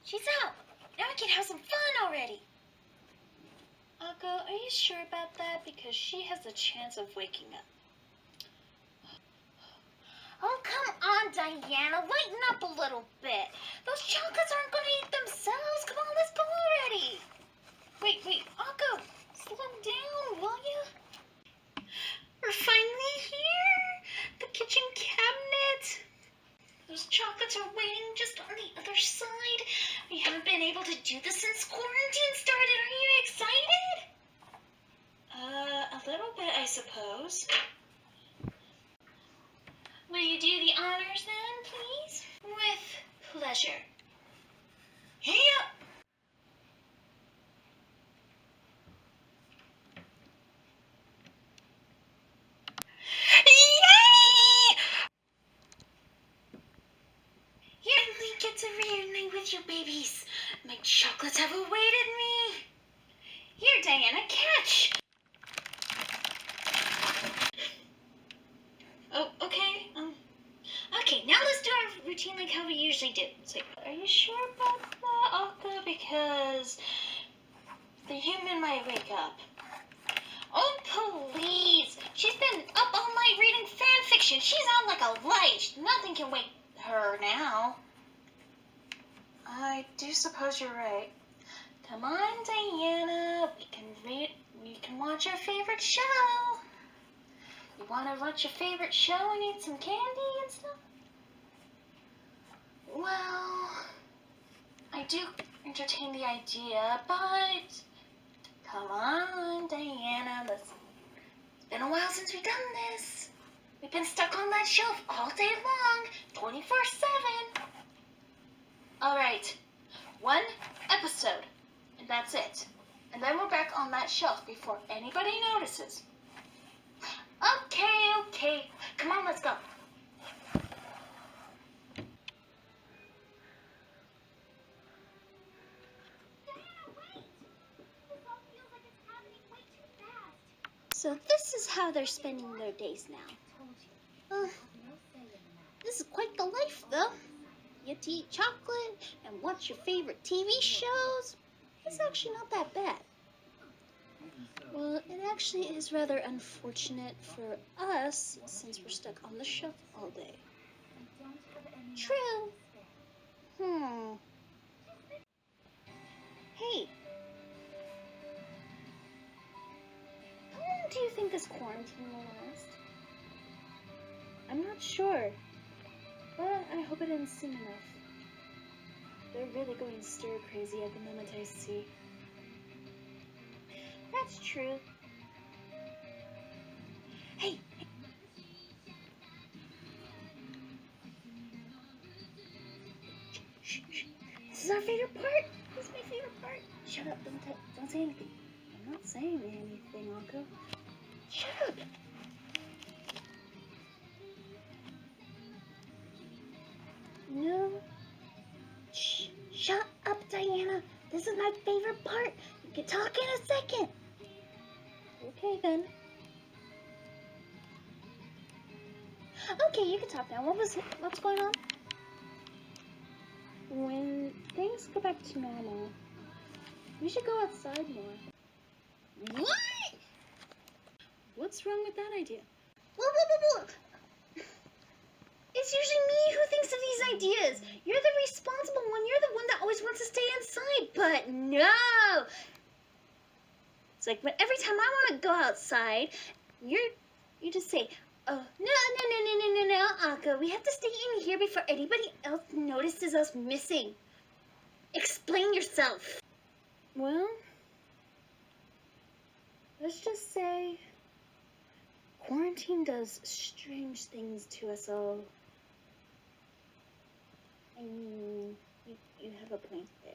She's out. Now we can have some fun already. Akko, are you sure about that? Because she has a chance of waking up. Oh, come on, Diana. Lighten up a little bit. Those chocolates aren't going to eat themselves. Come on, let's go already. Wait, Akko, slow down, will you? We're finally here. The kitchen cabinet. Those chocolates are waiting just on the other side. We haven't been able to do this since quarantine started. Are you excited? A little bit, I suppose. Will you do the honors then, please? With pleasure. Hey up! Yay! Finally get to reunite with you babies. My chocolates have awaited me. Here, Diana, catch. Oh, okay. Okay, now let's do our routine like how we usually do. It's like, are you sure about that, Akko? Because the human might wake up. Oh, please! She's been up all night reading fan fiction. She's on like a light. Nothing can wake her now. I do suppose you're right. Come on, Diana. We can watch our favorite show. You want to watch your favorite show and eat some candy and stuff? Well, I do entertain the idea, but come on, Diana. It's been a while since we've done this. We've been stuck on that shelf all day long, 24/7. All right, one episode, and that's it. And then we're back on that shelf before anybody notices. Okay. Come on, let's go. So this is how they're spending their days now. This is quite the life, though. You get to eat chocolate and watch your favorite TV shows. It's actually not that bad. Well, it actually is rather unfortunate for us since we're stuck on the shelf all day. True. Hey. How long do you think this quarantine will last? I'm not sure, but I hope it ends soon enough. They're really going stir crazy at the moment, I see. That's true. Hey! Shh. This is our favorite part. This is my favorite part. Shut up. Don't say anything. I'm not saying anything, Akko. Shut up. No. Shh. Shut up, Diana. This is my favorite part. You can talk in a second. Okay, then. Okay, you can talk now. What's going on? When things go back to normal, we should go outside more. What? What's wrong with that idea? Whoa. It's usually me who thinks of these ideas. You're the responsible one. You're the one that always wants to stay inside. But no. It's like every time I want to go outside, you just say, oh, no, Akko. We have to stay in here before anybody else notices us missing. Explain yourself. Well, let's just say quarantine does strange things to us all. I mean, you have a point there.